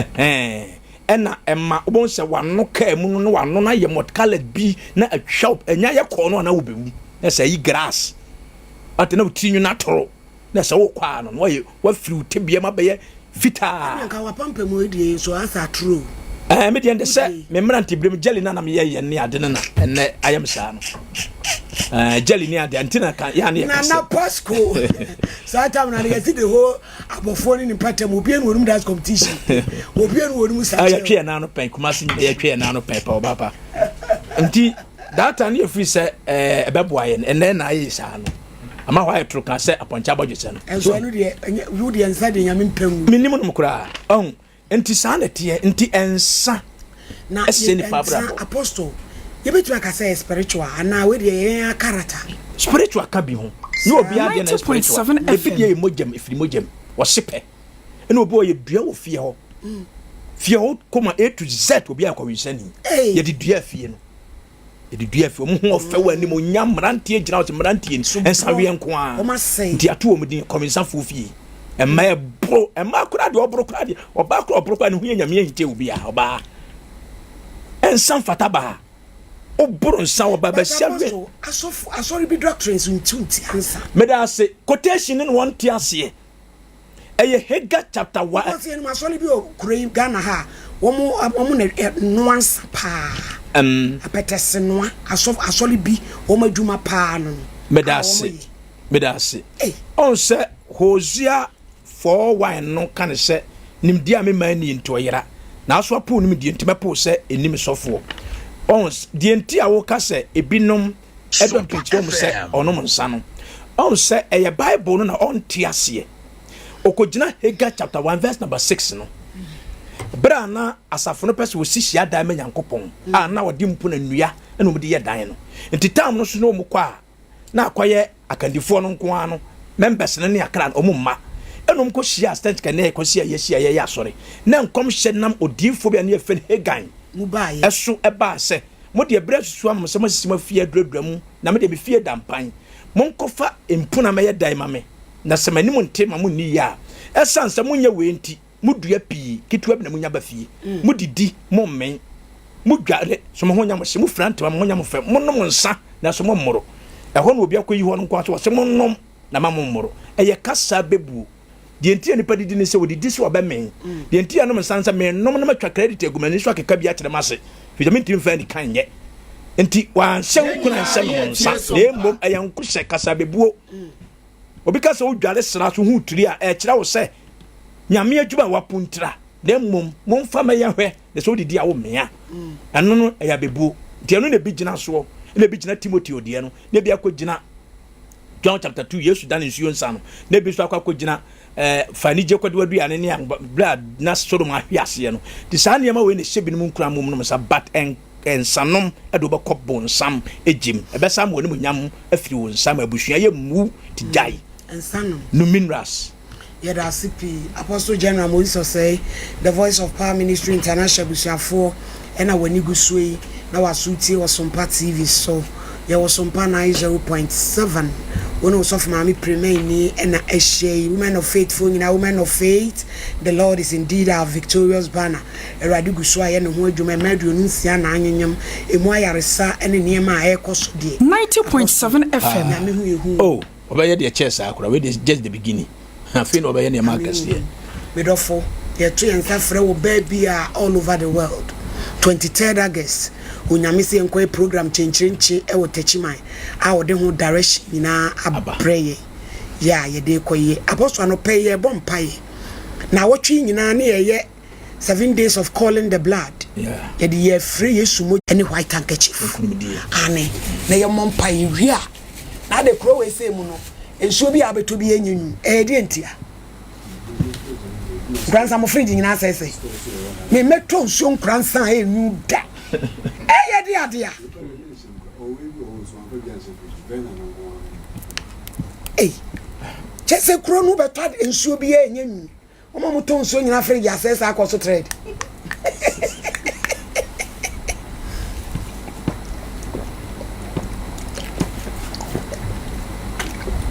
ɛna ɛma wobɛhu sɛ wano kaa mu no wano no ayɛ mɔtcolored bi na atwa ɛnya yɛ kɔɔ no ana wobɛwu na sɛ yi grass ate na wotiri nwu no atoro na sɛ wokɔ a no na wafiri wo tebea ma bɛyɛ fitaa nka wapampa mu die so asa true me deɛ ndɛ sɛ me mmerante berɛ mu jelly na meyɛyɛ ne ade no na ɛnɛ ayɛ m saa no jelly ne ade antina ka yɛ ne yɛkasɛ na Pasco saa time na yɛsi de hɔ abɔfoɔ ne nipa tam obi anu wɔnum dance competition obi anu wɔnum sa kyɛ yɛtwe ɛna no pɛn kumase nyɛ yɛtwe ɛna no pɛn pa ɔbapa nti data ne yɛfiri sɛ ɛbɛboa yɛ no ɛnɛ na ayɛ saa no ama hɔ ayɛ toro ka sɛ apɔnkye abɔdwe sɛ no ɛnso ɛno deɛ wo deɛ nsa de nyame mpɛngu menim nom koraa nti saa na teɛ nti ɛnsa na ɛsɛ nipa brabɔ apostle yɛbɛtumi aka sɛ spiritual anaa wei deɛ yɛn character spiritual ka bi ho ne obi adeɛ na spiritual ebi deɛ yɛ mogyam efiri mogyam wɔse pɛ ɛna obi wɔ yɛ dua wɔ fie hɔ fie hɔ kɔma A to Z obi akɔwinsani yɛde dua fie no yɛde dua fie ɔmo ho ɔfɛ wɔ anim onyam mmeranteɛ gyina ɔte mmeranteɛ ni ɛnsa wiɛ nko a nti ato wɔn din kɔminsafoɔ fie ɛmma ɛboro ɛmma akora deɛ ɔboro kora deɛ ɔbaa akora ɔboro kora ne ho yɛ nyame yɛnkyɛ obi a ɔbaa ɛnsa mfata baa oboro nsa wɔ baba hyɛ asɔre bi doctrines ntunti ansa meda ase quotation ne wɔn te aseɛ ɛyɛ Haggai chapter 1 ɔsɛ no asɔre bi okura Ghana ha wɔn na noansa paa apɛtɛse noa asɔre bi wɔn adwuma paa no meda ase on sɛ Hosea 4:1 no kan sɛ nimdi a me man ni ntoyera na aso apo nim die ntime po sɛ enim sɔfoɔ ons die enti a wo ka se ebinom edon pichom se onom nsa no on se e Bible no na on tiase okogina Haggai chapter 1 verse number 6 no bra na asafo no pese wo sihia dan ma Nyankopon a na wodi mpu na nnua na omde ye dan no enti tam no so no mu kwa na akoye akandifo no nko ano members no ne akra omumma enom ko hia stand ka na ko hia ye asore na nkom hye nam odifo bia na efe Haggai mu ba ye eso eba se mo de bra susu am se mo sisima fie adradra mu na me de me fie dampan monkofa empuna me ye dan ma me na se mani mu ntema mu ni ya esanse munye we nti mudua pii kitua bi na munya ba fie mudidi mo men mudware so mo honya mo se mu frante mo honya mo fe mo no mo nsa na so mo mmoro eho no obi akoyi ho no kwa so se mo nom na ma mo mmoro eye kasa bebu de ntia ni padidi ni se wodidi so ba men de ntia no nsansa men nom na matwa credit agumani so akeka bia kire mase vitamin tin fa ni kanye enti wan hyɛ kuna nsɛ no nsa na mmom ayanko hyɛ kasa bebuo obi ka sɛ wodware sra so hu turi a ɛkyerɛ wo sɛ nyame adwuma wapuntra na mmom momfa ma yɛhwɛ na sɛ wodidi a wo mea ɛno no ɛyɛ bebuo nti ɛno na bi gyina soɔ na bi gyina Timothy odiɛ no na bi akɔ gyina John chapter 2 Yesu dan nsuo nsa no na bi so akɔ gyina fani je kwade wadu ane ne blood na Sodom ahwiase no di saa nneɛma we ne hyɛ binom nkura mom no sa but ensanom edo be kɔbɔ nsam ejim ebesa mo ne munyam afiri wo nsam abusua ye mu ti dai ensanom no minerals yeda CP Apostle General Moses say the Voice of Power Ministry International busuafo ena wani gusui na wasuti wa Sompa TV so ya wa Sompa 90.7 when was of Mami Premeni and a women of faithful in a woman of faith. The Lord is indeed our victorious banner. A raduguswa and who you may medu Nuncian Anyam, a Moyaresa and in Yama Echoes. 90.7 FM. Oh, obey the chess, I could already just the beginning. I feel obey any markers here. Medofo, their tree and Safra baby are all over the world. 23rd August. Unyamisi enkwe program chenchenche ewo techimai awo de ho direction na abreye ya ye de koye apostle no pay ye bompaye na wotwi nyina na ye 7 days of calling the blood ye de ye free yesu mo any white handkerchief ane na ye mompaye wia na de kro we say mu no ensuo bi abeto bi enyenyu e de ntia grandsa mo free nyina say me meto nsuo nkransa enyu da dia chese kro no beto ensuo bi enyenyu omo moto nsuo nyina free ya say akoso trade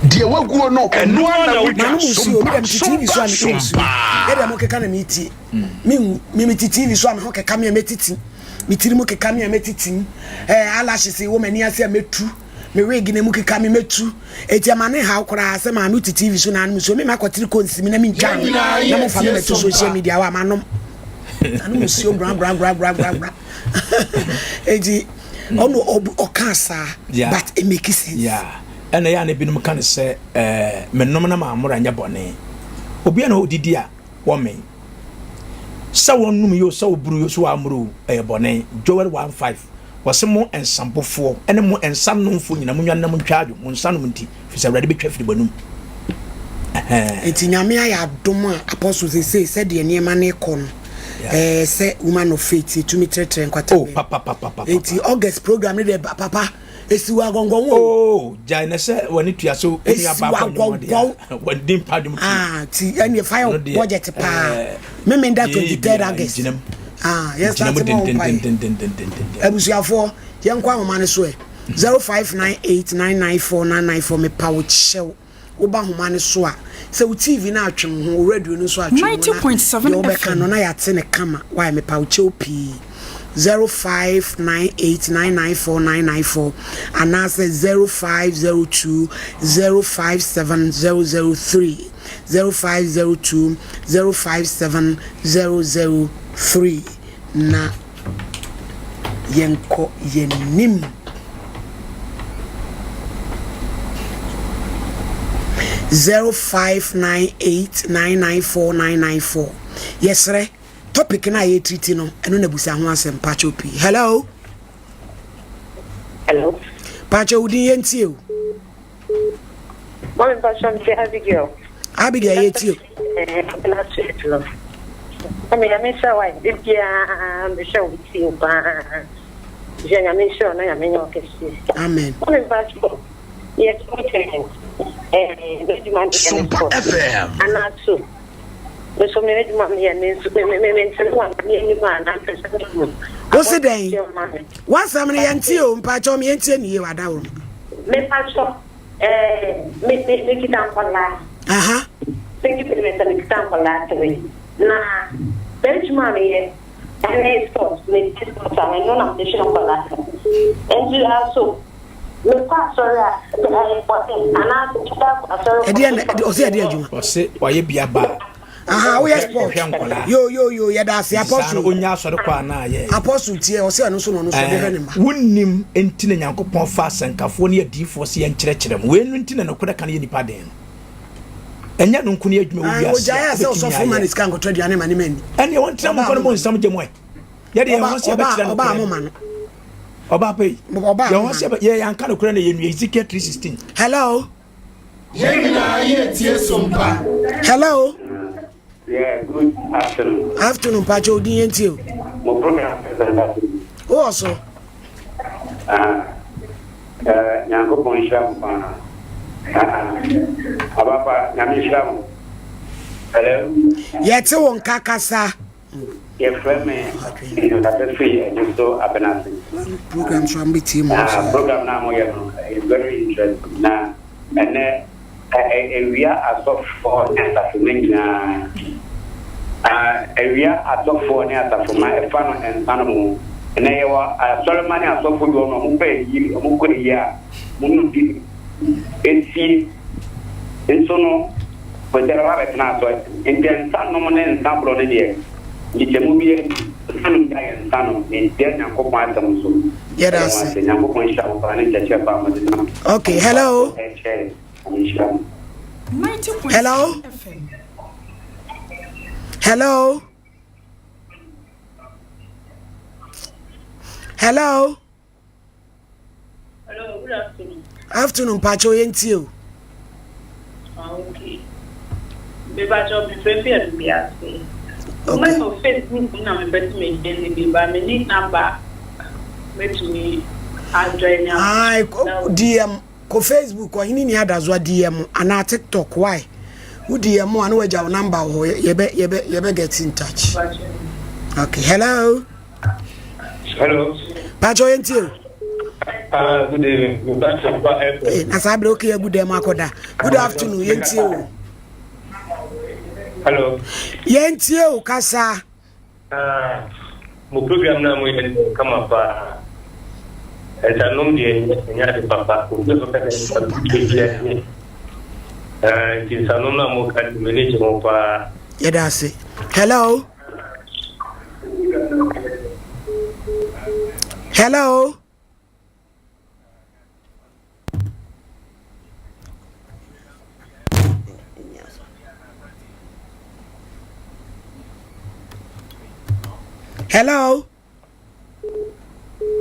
die waguo no eno na wudwa Sompa TV so an ede mo keka na miti mi TV so an ho keka me metiti mitiri mu keka me metiti alashes wo mani ase metu me wig na mu keka me metu etiamane ha okora ase ma mi TV so na so me makotiri konsi mi na mi ntwan na mo fa me metu social media wa manom anu musio bra eji ono okasa but it makes sense ena ya na binum kan se menom na maamura nya bone obi na odidi a wo men sa wonnum yo sa oburu yo so amuru bone Joel 1:5 wose mo ensambofo ene mo ensamnomfo nyina mo nwanam ntwaadwo mo nsanom nti fisa awrade betwa firi bonum enti nyame ya adom a apostles say de niema na ekon say woman of faith to me tretre nkwata papa enti August program ne de papa esiwa gongon oh jaina se woni tua so oni aba ko wodi padum ti any fire budget pa me that 23rd August yes that's ebusuafo yenkwa homa ne so 0598994994 me power show oba homa ne so a se u TV na atwem ho radio no so atwem 90.7 FM na ya te ne kama why me power show p 0598994994 and I say 0502057003 0502057003 na yenko yenim 0598994994 yes sir topic na ye treat no eno na busa ho asem pa chopi hello Hello. Pacho udi yenti o. Mami Pastor mte Abigail. Abigail yeti o. Na sweet. Mami ya mesha wa bibia mesha uti o ba. Je na mesha na ya menyo kesi. Amen. Mami Pastor. Yes, okay. Sompa FM. Anaso. So me ready mami ya me me na person. Wo se den? Wa sam ne yenti o, Pacho me yenti ni ye wada wo. Me Pastor me kita kola. Aha. Thank you for the example last week. Na benchmark ye and sports me sports I know na decision for that. And you also me pass o se ade adwuma. O se waye bia ba. Aha, we sport. Yo, ya da se apostle. Onya asore kwa na ye. Apostle tie o se no so no so de hwe ne ma. Wonnim enti na Nyankopɔn fa sankafo ne adifo se ye nkyerɛkyerɛ mu. We nu enti na no koda kan ye nipa den. Enya no nkuni adwuma wo biase. O jaya se o so for man is kan go trade ane mani mani. Ene won tena mo kono mo nsam gemo e. Ye de ye ho se betira no. Oba mo ma no. Oba pay. Oba. Ye ho se ye yanka no kura na ye nu Ezekiel 3:16. Hello. Yena ye tie Sompa. Hello. Yeah, good afternoon. Afternoon, Pacho udi yenti o. Mo program presenter. O so. Nyango pon sham pa. Ababa nyami sham. Hello. Yete won kakasa. Ye frame you that free just so abenasi. Program so ambiti mo. Program na mo ye no. It's very interesting. Na ene we are as of for entertainment area at of for near for my fan and animal and they were Solomon as of for no pay you mukuria munuti and so no but there are not and then some no and some brother there it's a movie some guy and son in then and cook my so yeah that's okay hello. Hello? Hello? Hello? Hello, good afternoon. Afternoon, Pacho yenti o. Okay. Be Pacho be prepare to be asked. Okay. My Facebook na me bet me dey ba me need number. Make me join now. Ai, DM ko Facebook Oheneni Adazoa DM ana TikTok why? Who DM anu waja number ho ye be get in touch. Okay, hello. Hello. Pacho yenti o. Good evening. Na sabre okay good dem akoda. Good afternoon yenti o. Hello. Yenti o kasa. Mo program na mo yen kama pa. Esa nom die nya de papa ko de ko ka ni. Ki sanom na mo ka manage mo pa. Yeah, that's it. Hello. Hello. Hello.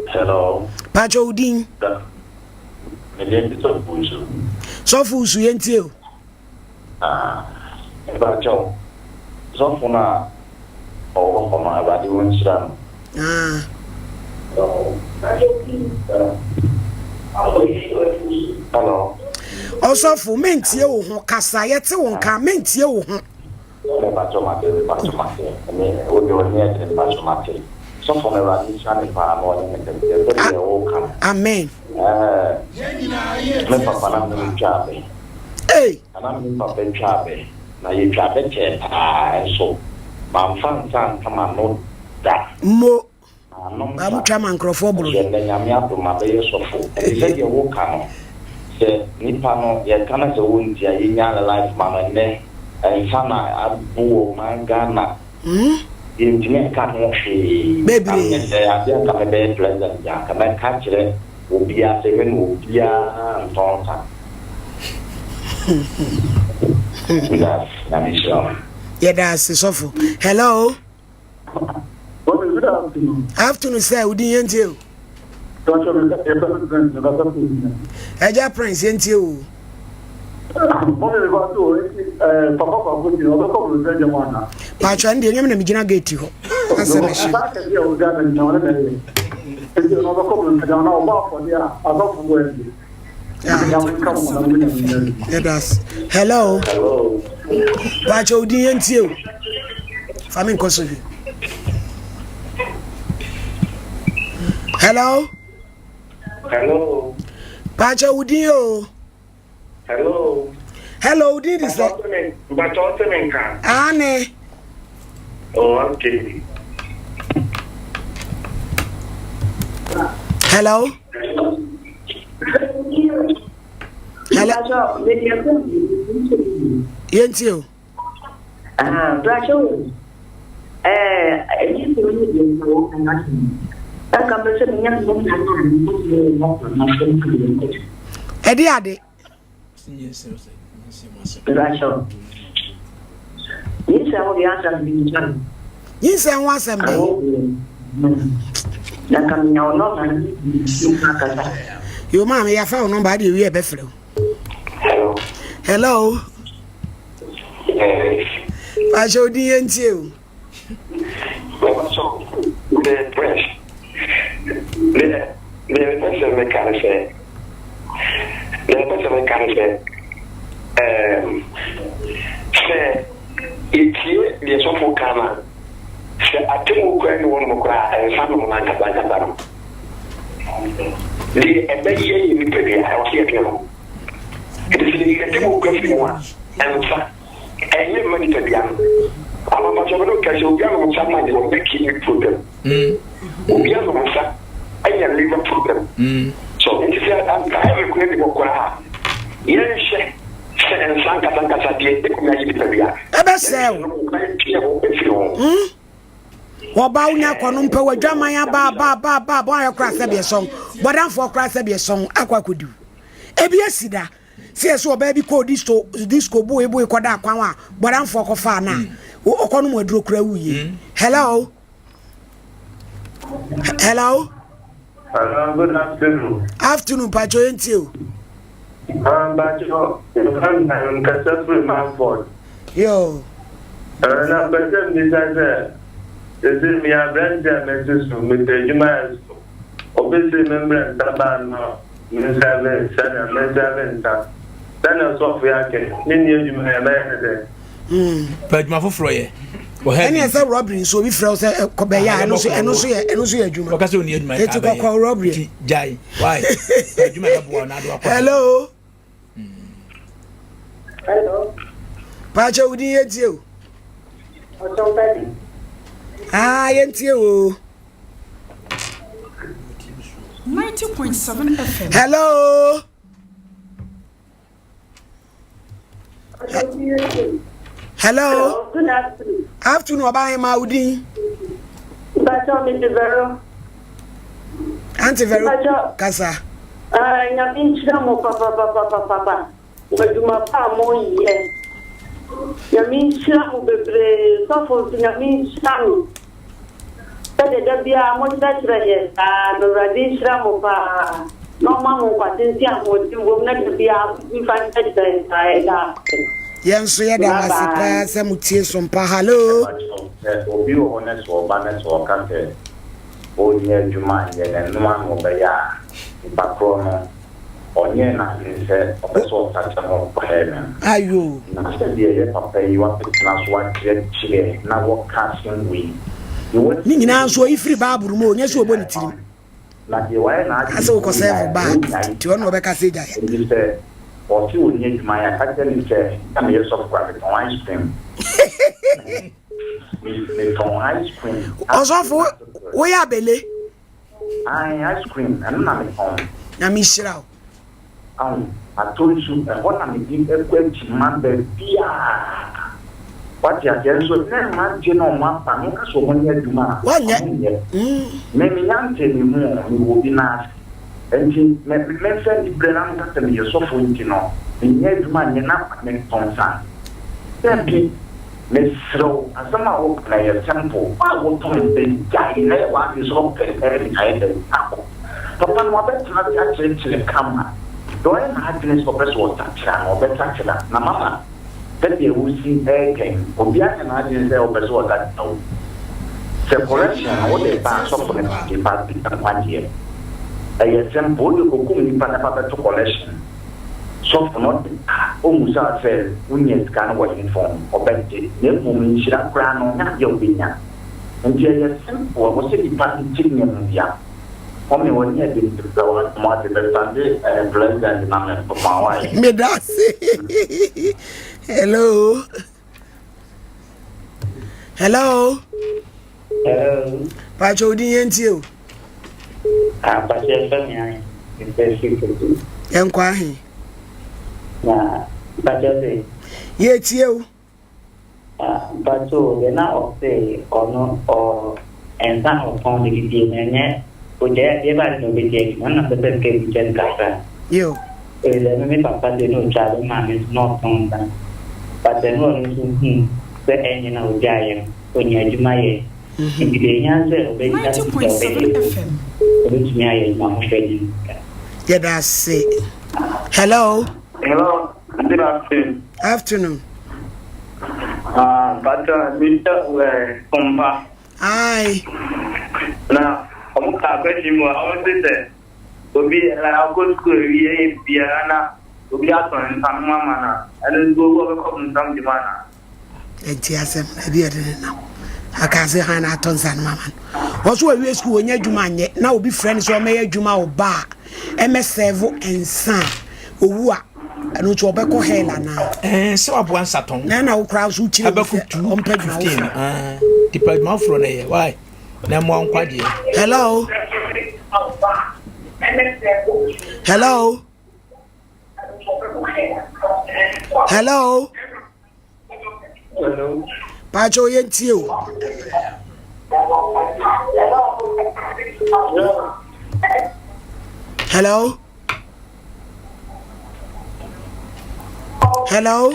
Hello. Pacho Udin. So fusu yenti o. Pacho. So funa o koma abadi wonsram. Hello. Osofu mentie wo ho kasa yete wo nka mentie wo ho. Pacho mate. Me o de woni e pacho mate. So for me right channel pa no ni o kan. Amen. Me papa na me chabe. Hey. Ana me papa chabe. Na ye chabe che so. Ma fan san kama no da. Mo. Am chama nkrofo bro. Ye nya me ato ma be yesofo. Se ye wo kan. Se nipa no ye kana se wo ntia ye nya life ma ne. Sana abu mangana. Intime ka no hwe baby ya ka be president ya ka ben ka kire obia se ben obia ntonta yeah that's sofu hello good afternoon afternoon sir udi yenti o Eja Prince enti o. Pacha ndi enyem na migina gate ho. Ase me shi. Hello. Pacha odi enti o. Fami nkoso bi. Hello. Hello. Pacha odi o. Hello. Hello, did this? But also Anne. Oh, okay. Hello. Hello. Yentio. Bracho. Edi ade. Bracho. Yes, I will answer the Yes, I want some. Your mommy, I found nobody we have Hello. Hello. I showed the end you. The press. The person mechanic. The person mechanic. Say, it's you, the sofa camera. Say, I think we're going to cry and some of my cabana. The baby in the baby, I was here now. It is the democracy one, and you money to the young. I'm a much of a look at your young somebody will make you put them. We have a son, I can leave a problem. So it is I'm going to cry. Yes, and Sanka did the community. Ever say, Waba unya kwanumpe wajama ya ba boy crash be song but am for crash be song akwa kodu ebia sida se so baby ko disco boy kwada kwanwa but am for kofa na okonu mu aduro kura wuye. Hello. Hello, good afternoon. Afternoon, Pacho enti. Pacho, I'm Kasafri Manford. Yo. Na person this is me a brand message with the Jumas. Obviously, member Taban, Miss Seven, then Sophia can Indian Juma. But my foyer. Any other robbery, so we froze Kobeya, and also a Juma. Because you need my robbery. Jai, why? Hello. Hello. Pacho, would you? Ah, ain't you? 90.7 FM. Hello. Hello. Good afternoon. Afternoon, Obama Maudi. Pacho, Mr. Vero. Auntie Vero. Casa. Yamin Chamo, Papa. But you my pa more yes. Yamin Chamo, Bebre, Sophos, Yamin Chamo. But there be a much better, yes, and the Radish Ramopa. No mamma, but in Siam, you will not be out. We find that. Yes, so yeah, that was a pass. I'm with you, Sompa. Hello. Obi honest or balance or canter. Oh, yeah, you mind, and no one will be a background. Or yeah, nothing said, of a sort of heaven. Are you? Master, dear, Papa, you want to class one chair, now what casting we. Nina, so if free Babu Mo, yes, you're going to. Like you were not as a conserve bag to one of a cassage. Or you need my academy say, I'm your software on ice cream. On ice cream. Also, for we are belly. Ice cream, and not at home. Namishra. I told you, what I'm giving a question, man, the what you are just so man, general map, and so when you do my one yet. Maybe young tell me more, you will be nasty. And she mentioned the brand to me, your software, you know, and yet man, you're not making concern. Then Miss Slow, as somehow play a sample, I will tell you the guy never is open every time. papa no abetena de akyerɛkyerɛ kama dɔɛ na adwene sɛ ɔbɛ so ɔtakyerɛ na ɔbɛtakyerɛ na mama bɛde ɛwusi ɛɛkɛn obi anya na adwene sɛ ɔbɛ so ɔtakyerɛ wo sɛ correction a wode ba asɔfo ne pake ba bi tankwadeɛ ɛyɛ simple wode kɔkum nipa na ba bɛto collection sɔfo no ɔmu sɛ sɛ wonya sika no wɔ uniform ɔbɛgye na mmom nhyira koraa no na yɛ wobɛnya nti ɛyɛ simple a wɔsɛ nipa nkyiri nyɛ bia ɔme wɔnyɛ de ntibisa wɔ mɔte bɛsande president na mɛmpoma wae medase hello Pacho udi yenti o. Pacho fami ai. Enkwa he. Na Pacho se. Yeti o. Pacho ye na o se ono o ensan o fon de di nene o je de ba no be je na se pe ke bi jen ka. Yo. Le me papa de no cha de ma me no ton da. Pa de no ni se enyi na o jaye o nya juma ye. 90.7 FM. Yeah, that's it. Hello. Hello. Good afternoon. Afternoon. But Mr. Sompa. Aye. Now, I'm talking more. I want to say, we are good school. We are Piana. We are from some mama. And go over some Dimana. It's yes, I didn't know. Akaze hana atonsa na mama oso wa wi school onya dwuma nye na obi friend so me adwuma oba MSV ensa owu a eno to obekọ hela na se wa boan saton na wo kra so chire abeku 15 department fro na ye why na mo ankwade hello hello hello hello Pacho yenti o. Hello. Hello.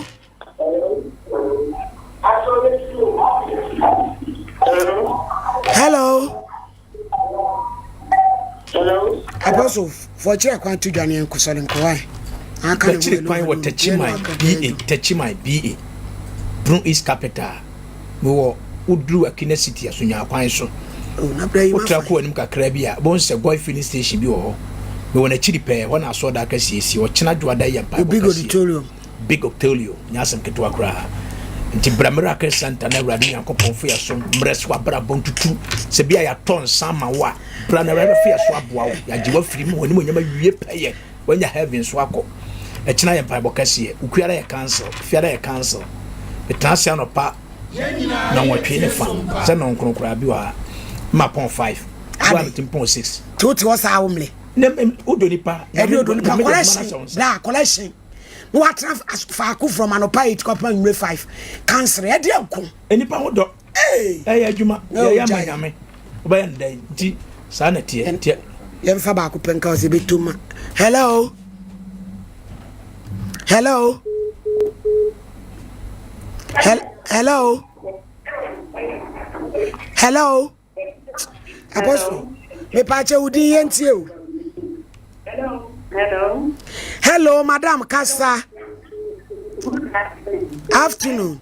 Hello. Hello. Apostle, for check kwan to dwane enkusole nkwai. Aka ne check kwan what Techimai BA. Brun East Capital. Mo udru Akina City asunya kwan so. Oh, na bra yi ma. Utra ko anim kakra bi a bon se boy filling station bi wo. Me wona chiri pe wona so da ka siesi wo chena dwada ya pa. Big auditorium. Big auditorium. Nyasem ketwa kra. Nti bramera ka center na awrade yankopon fe yaso mreso abra bontutu se bia ya ton sama wa bramera fe yaso aboa ya jiwa firi mu woni nyama wie peye wanya heaven so akọ e chena ya pa bokase ukuara ya cancel fiara ya cancel betansia no pa na wotwe ne fa se no nkronkra bi wa mapon 5 wa timpon 6 tuti wasa awumle ne odoni pa collection na collection no atrafa from anopa 8 kopa 5 cancer e de anko enipa hodo adwuma ya manyame oba ndai nti sa na tie yem fa ba ko penka o se betuma hello hello hello hello Apostle me pache udi yentie o hello madam Kasa afternoon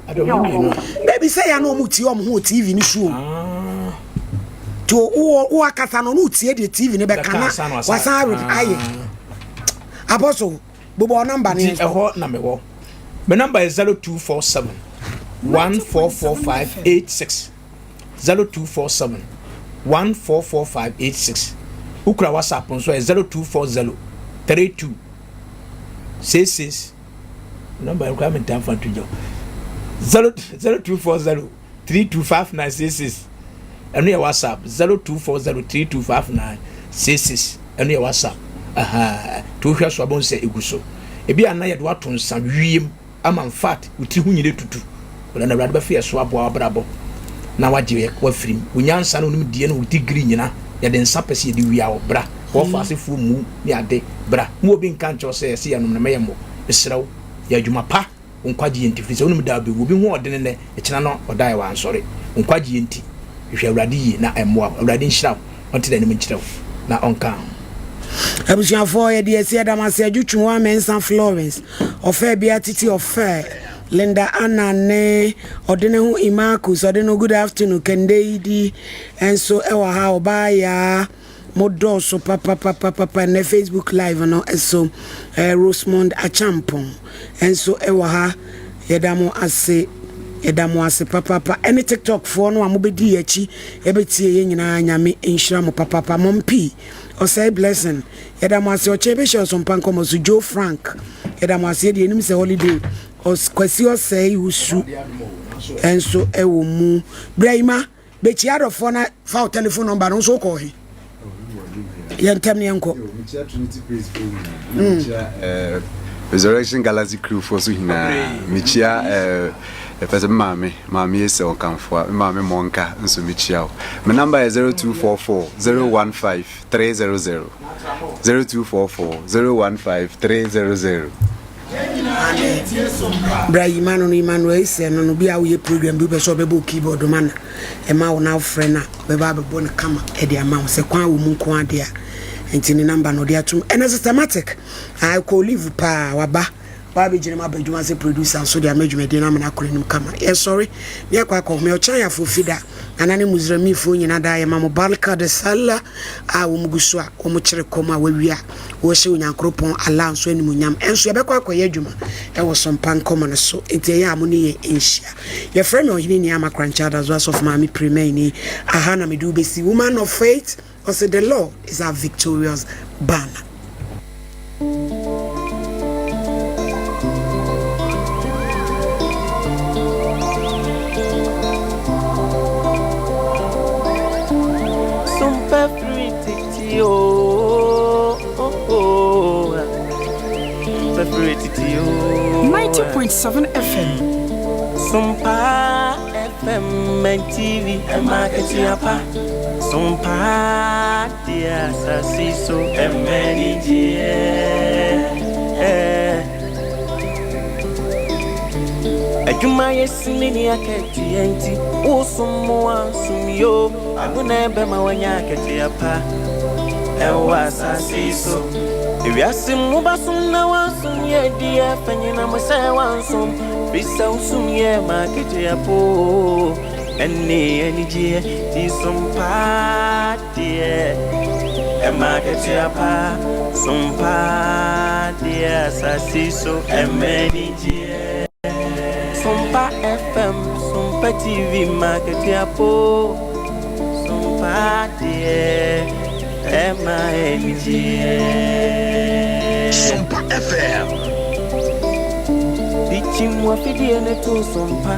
Adom Ahennwa baby say ya no muti o mo TV ni show to wo akasa no tie de TV ni be kana wasan road aye Apostle bobo number ni eho na mewo my number is 0247 144586 0247 144586 ukra WhatsApp nso 0240 32 66 number requirement time for to 0240 325966 and your WhatsApp 0240 325966 and your WhatsApp to hwa so abon se eguso ebi anaye do aton san wiem ama in fact uti hu nyire tutu wala na brad ba fe so abo abrabo na waje wa firim unyansa no nim die no degree nyina ya den sapese ye di wi awo bra wo fa asefu mu ni ade bra mu obi nka ncho se ya no na meyemo esraw ya adwuma pa unkwaji enti fi se onum da be obi hu odene ne ekina no odai wa ansore unkwaji enti hwe awrade yi na emmo awrade nhira until any minute na onka abusuafo ye de sia damase adwutwu wa mensa Florence ofa bia titi ofa Linda Anane odene hu Imakus odene good afternoon Kendeidi enso ewa ha obaya modoso papa na Facebook live no enso Rosemond Achampon enso ewa ha yedamo ase papa any TikTok for no amobedi achi ebetie ye nyina nyame enhira mo papa mompi o say blessing yedamo ase o chebe show Sompa nkomo so Joe Frank yedamo ase de enim se holiday os kwasi o say usu enso ewo mu Brahima be chi adofo na fa telephone number no so ko he yentem ne enko Resurrection Galaxy crew for so hina michia person mami is on camfo mami monka nso michia my number is 0244 015 300 0244 015 300 Brahima no Emmanuel say no bi awo ye program bi be so be bo keyboard man e ma wo na friend na be ba be bo na kama e de ama se kwan wo mu nko ade a enti ni number no de atum and systematic I call live pa waba Baby Jenema Beduma say producer so their measurement na na akronim kama. Yes sorry. Me akwa me ochan ya fofida. Anani muzrami fo nyina da ya mamo balka de sala a wo muguso a wo kire koma wawia. Wo hye onyankropon ala nso ani munyam. Enso ye bekwa akwa ye adwuma. E wo Sompa nkoma no so. Enti ya amuni ye enhia. Ye frame Oheneni Adazoa Adazoa of Mami Premier ni ahana medu besi woman of faith. Also the Lord is our victorious banner. Sompa 90.7 FM. Sompa FM and TV and market yapa. Sompa dia sasiso and many Ajuma yesimini aketi enti usumu sumyo aguna bema wanya aketi yapa ewa sasiso ewiasim mubasum na wansum ye dia fanyina mose wansum bisa usum ye maketi yapo eni je ti Sompa dia e maketi yapa Sompa dia sasiso emeni je Sompa FM, Sompa TV, market yapo, Sompa die, MING. Sompa FM. Dichimwa fidi ene to Sompa.